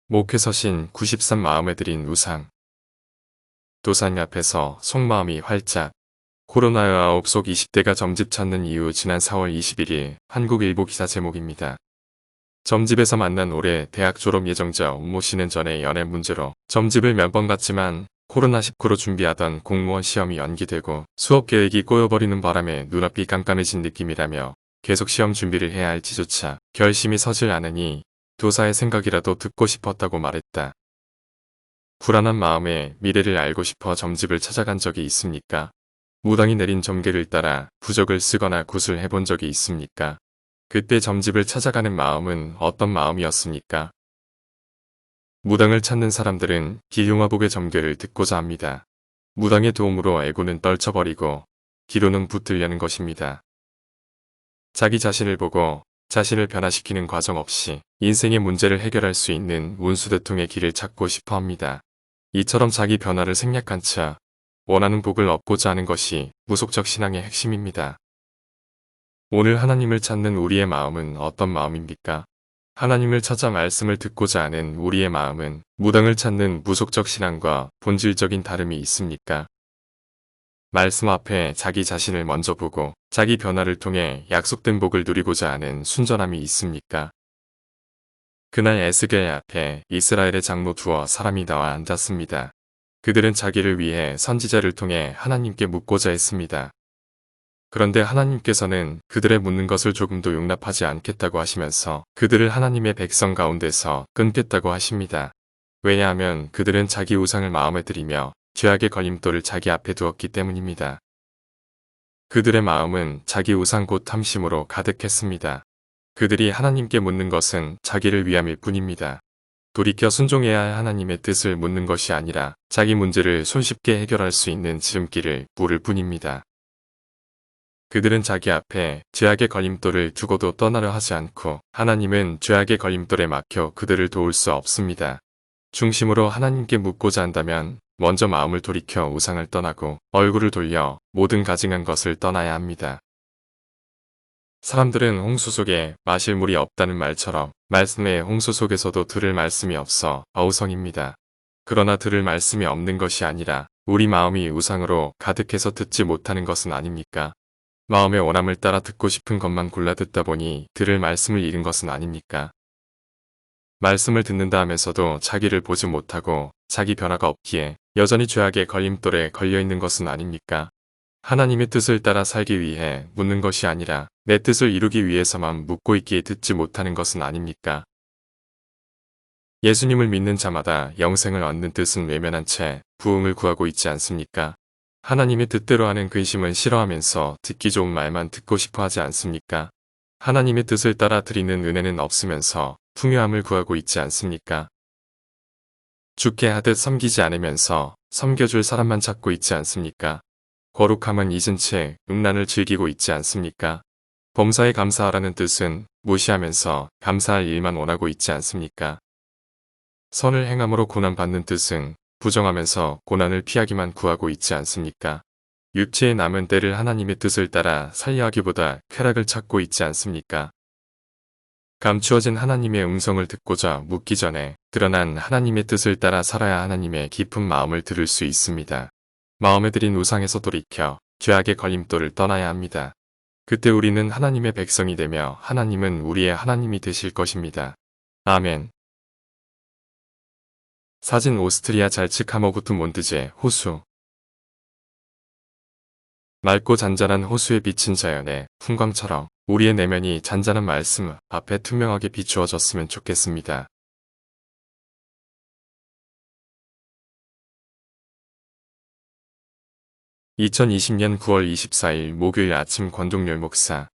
목회 서신 93 마음에 드린 우상. 도산 앞에서 속마음이 활짝. 코로나19 속 20대가 점집 찾는 이유. 지난 4월 21일 한국일보 기사 제목입니다. 점집에서 만난 올해 대학 졸업 예정자 옥모 씨는 전에 연애 문제로 점집을 몇 번 갔지만 코로나19로 준비하던 공무원 시험이 연기되고 수업 계획이 꼬여버리는 바람에 눈앞이 깜깜해진 느낌이라며 계속 시험 준비를 해야 할지조차 결심이 서질 않으니 도사의 생각이라도 듣고 싶었다고 말했다. 불안한 마음에 미래를 알고 싶어 점집을 찾아간 적이 있습니까? 무당이 내린 점괘를 따라 부적을 쓰거나 굿을 해본 적이 있습니까? 그때 점집을 찾아가는 마음은 어떤 마음이었습니까? 무당을 찾는 사람들은 기흉화복의 점괘를 듣고자 합니다. 무당의 도움으로 애고는 떨쳐버리고 기로는 붙들려는 것입니다. 자기 자신을 보고 자신을 변화시키는 과정 없이 인생의 문제를 해결할 수 있는 운수대통의 길을 찾고 싶어 합니다. 이처럼 자기 변화를 생략한 채 원하는 복을 얻고자 하는 것이 무속적 신앙의 핵심입니다. 오늘 하나님을 찾는 우리의 마음은 어떤 마음입니까? 하나님을 찾아 말씀을 듣고자 하는 우리의 마음은 무당을 찾는 무속적 신앙과 본질적인 다름이 있습니까? 말씀 앞에 자기 자신을 먼저 보고 자기 변화를 통해 약속된 복을 누리고자 하는 순전함이 있습니까? 그날 에스겔 앞에 이스라엘의 장로 두어 사람이 나와 앉았습니다. 그들은 자기를 위해 선지자를 통해 하나님께 묻고자 했습니다. 그런데 하나님께서는 그들의 묻는 것을 조금도 용납하지 않겠다고 하시면서 그들을 하나님의 백성 가운데서 끊겠다고 하십니다. 왜냐하면 그들은 자기 우상을 마음에 들이며 죄악의 걸림돌을 자기 앞에 두었기 때문입니다. 그들의 마음은 자기 우상 곧 탐심으로 가득했습니다. 그들이 하나님께 묻는 것은 자기를 위함일 뿐입니다. 돌이켜 순종해야 할 하나님의 뜻을 묻는 것이 아니라 자기 문제를 손쉽게 해결할 수 있는 지름길을 물을 뿐입니다. 그들은 자기 앞에 죄악의 걸림돌을 두고도 떠나려 하지 않고 하나님은 죄악의 걸림돌에 막혀 그들을 도울 수 없습니다. 중심으로 하나님께 묻고자 한다면 먼저 마음을 돌이켜 우상을 떠나고 얼굴을 돌려 모든 가증한 것을 떠나야 합니다. 사람들은 홍수 속에 마실 물이 없다는 말처럼 말씀의 홍수 속에서도 들을 말씀이 없어 어우성입니다. 그러나 들을 말씀이 없는 것이 아니라 우리 마음이 우상으로 가득해서 듣지 못하는 것은 아닙니까? 마음의 원함을 따라 듣고 싶은 것만 골라 듣다 보니 들을 말씀을 잃은 것은 아닙니까? 말씀을 듣는다 하면서도 자기를 보지 못하고 자기 변화가 없기에 여전히 죄악의 걸림돌에 걸려있는 것은 아닙니까? 하나님의 뜻을 따라 살기 위해 묻는 것이 아니라 내 뜻을 이루기 위해서만 묻고 있기에 듣지 못하는 것은 아닙니까? 예수님을 믿는 자마다 영생을 얻는 뜻은 외면한 채 부흥을 구하고 있지 않습니까? 하나님의 뜻대로 하는 근심은 싫어하면서 듣기 좋은 말만 듣고 싶어 하지 않습니까? 하나님의 뜻을 따라 드리는 은혜는 없으면서 풍요함을 구하고 있지 않습니까? 죽게 하듯 섬기지 않으면서 섬겨줄 사람만 찾고 있지 않습니까? 거룩함은 잊은 채 음란을 즐기고 있지 않습니까? 범사에 감사하라는 뜻은 무시하면서 감사할 일만 원하고 있지 않습니까? 선을 행함으로 고난받는 뜻은 부정하면서 고난을 피하기만 구하고 있지 않습니까? 육체의 남은 때를 하나님의 뜻을 따라 살려하기보다 쾌락을 찾고 있지 않습니까? 감추어진 하나님의 음성을 듣고자 묻기 전에 드러난 하나님의 뜻을 따라 살아야 하나님의 깊은 마음을 들을 수 있습니다. 마음에 들인 우상에서 돌이켜 죄악의 걸림돌을 떠나야 합니다. 그때 우리는 하나님의 백성이 되며 하나님은 우리의 하나님이 되실 것입니다. 아멘. 사진 오스트리아 잘츠카머구트 몬드제 호수. 맑고 잔잔한 호수에 비친 자연의 풍광처럼 우리의 내면이 잔잔한 말씀 앞에 투명하게 비추어졌으면 좋겠습니다. 2020년 9월 24일 목요일 아침 권동열 목사.